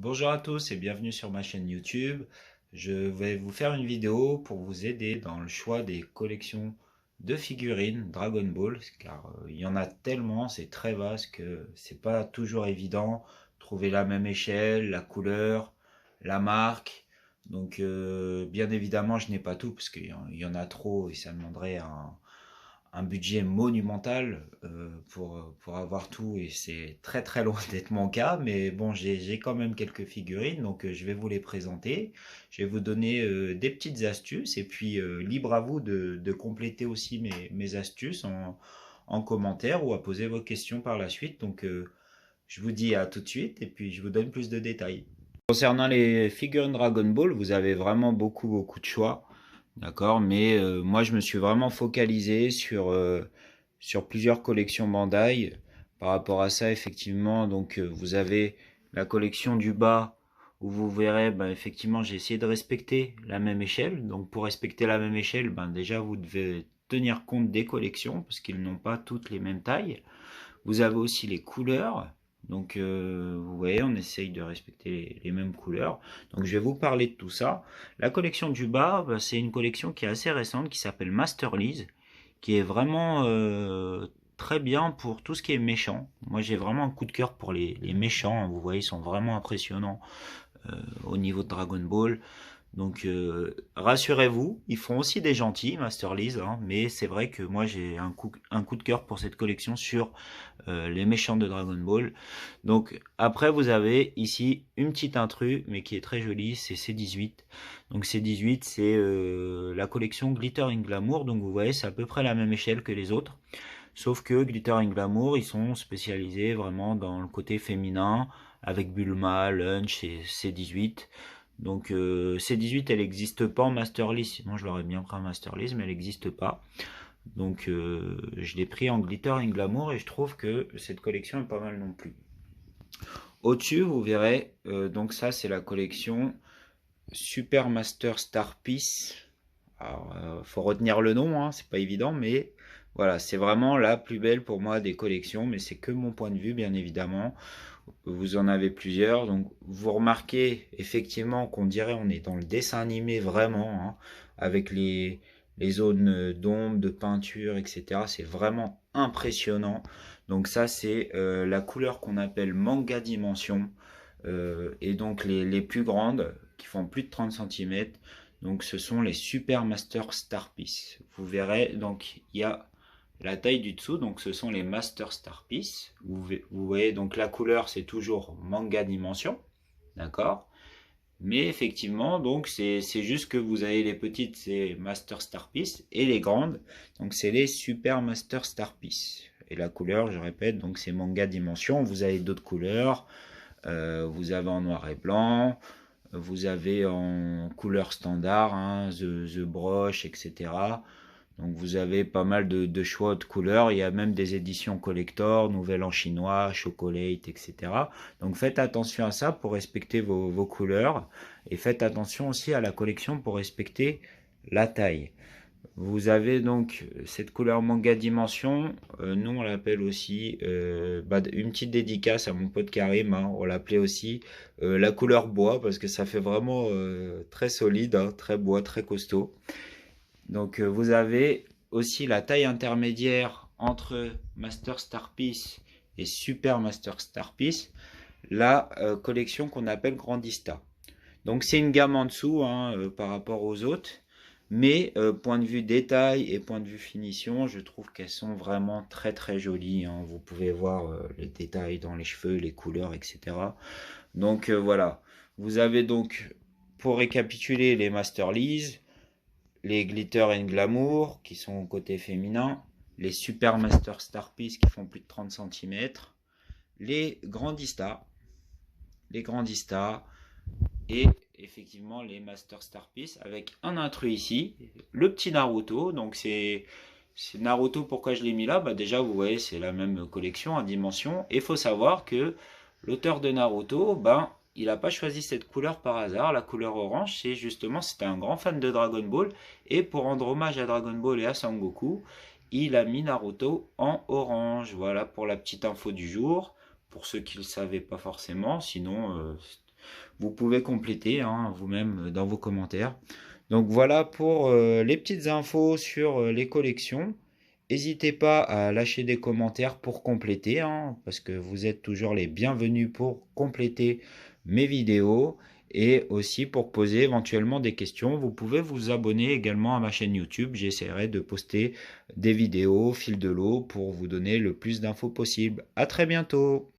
Bonjour à tous et bienvenue sur ma chaîne YouTube. Je vais vous faire une vidéo pour vous aider dans le choix des collections de figurines Dragon Ball, car il y en a tellement, c'est très vaste que c'est pas toujours évident de trouver la même échelle, la couleur, la marque. Donc bien évidemment je n'ai pas tout parce qu'il y en a trop et ça demanderait un budget monumental pour avoir tout et c'est très très loin d'être mon cas, mais bon, j'ai quand même quelques figurines, donc je vais vous les présenter. Je vais vous donner des petites astuces et puis libre à vous de compléter aussi mes astuces en commentaire ou à poser vos questions par la suite. Donc je vous dis à tout de suite et puis je vous donne plus de détails. Concernant les figurines Dragon Ball, vous avez vraiment beaucoup de choix. D'accord, mais moi je me suis vraiment focalisé sur plusieurs collections Bandai. Par rapport à ça, effectivement, donc vous avez la collection du bas où vous verrez, ben, effectivement, j'ai essayé de respecter la même échelle. Donc pour respecter la même échelle, ben, déjà vous devez tenir compte des collections parce qu'ils n'ont pas toutes les mêmes tailles. Vous avez aussi les couleurs. Donc vous voyez, on essaye de respecter les mêmes couleurs. Donc je vais vous parler de tout ça. La collection du bas, bah, c'est une collection qui est assez récente, qui s'appelle Masterlease, qui est vraiment très bien pour tout ce qui est méchant. Moi j'ai vraiment un coup de cœur pour les méchants. Vous voyez, ils sont vraiment impressionnants au niveau de Dragon Ball. Donc rassurez-vous, ils font aussi des gentils, Masterlease, hein, mais c'est vrai que moi j'ai un coup de cœur pour cette collection sur les méchants de Dragon Ball. Donc après vous avez ici une petite intrus, mais qui est très jolie, c'est C18. Donc C18 c'est la collection Glitter and Glamour, donc vous voyez c'est à peu près la même échelle que les autres. Sauf que Glitter and Glamour, ils sont spécialisés vraiment dans le côté féminin, avec Bulma, Lunch et C18. Donc C18 elle n'existe pas en Masterlist, sinon je l'aurais bien pris en Masterlist, mais elle n'existe pas. Donc je l'ai pris en Glitter and Glamour et je trouve que cette collection est pas mal non plus. Au-dessus vous verrez, donc ça c'est la collection Super Master Star Piece. Alors faut retenir le nom, hein, c'est pas évident, mais voilà, c'est vraiment la plus belle pour moi des collections, mais c'est que mon point de vue bien évidemment. Vous en avez plusieurs, donc vous remarquez effectivement qu'on dirait on est dans le dessin animé vraiment, hein, avec les zones d'ombre, de peinture, etc. C'est vraiment impressionnant. Donc ça c'est la couleur qu'on appelle manga dimension, et donc les plus grandes qui font plus de 30 cm. Donc ce sont les Super Master Star Piece. Vous verrez, donc il y a la taille du dessous, donc ce sont les Master Star Piece. Vous voyez, donc la couleur c'est toujours manga dimension, d'accord. Mais effectivement, donc c'est juste que vous avez les petites, c'est Master Star Piece, et les grandes, donc c'est les Super Master Star Piece. Et la couleur, je répète, donc c'est manga dimension. Vous avez d'autres couleurs, vous avez en noir et blanc, vous avez en couleur standard, hein, The Brush, etc. Donc vous avez pas mal de choix de couleurs. Il y a même des éditions collector, Nouvelle en chinois, Chocolate, etc. Donc faites attention à ça pour respecter vos couleurs. Et faites attention aussi à la collection pour respecter la taille. Vous avez donc cette couleur manga dimension. Nous on l'appelle aussi, une petite dédicace à mon pote Karim, hein, on l'appelait aussi la couleur bois parce que ça fait vraiment très solide, hein, très bois, très costaud. Donc vous avez aussi la taille intermédiaire entre Master Star Piece et Super Master Star Piece, la collection qu'on appelle Grandista. Donc c'est une gamme en dessous, hein, par rapport aux autres, mais point de vue détail et point de vue finition, je trouve qu'elles sont vraiment très jolies, hein. Vous pouvez voir les détails dans les cheveux, les couleurs, etc. Donc voilà, vous avez donc, pour récapituler, les Masterlease, les Glitter and Glamour qui sont au côté féminin, les Super Master Star Piece qui font plus de 30 cm, les Grandista et effectivement les Master Star Piece avec un intrus ici, le petit Naruto. Donc c'est Naruto, pourquoi je l'ai mis là, bah déjà vous voyez c'est la même collection en dimension, et il faut savoir que l'auteur de Naruto, ben il n'a pas choisi cette couleur par hasard. La couleur orange, c'est justement, c'était un grand fan de Dragon Ball, et pour rendre hommage à Dragon Ball et à Sangoku, il a mis Naruto en orange. Voilà pour la petite info du jour, pour ceux qui ne le savaient pas forcément. Sinon vous pouvez compléter hein, vous-même dans vos commentaires. Donc voilà pour les petites infos sur les collections. N'hésitez pas à lâcher des commentaires pour compléter, hein, parce que vous êtes toujours les bienvenus pour compléter mes vidéos et aussi pour poser éventuellement des questions. Vous pouvez vous abonner également à ma chaîne YouTube. J'essaierai de poster des vidéos au fil de l'eau pour vous donner le plus d'infos possible. À très bientôt!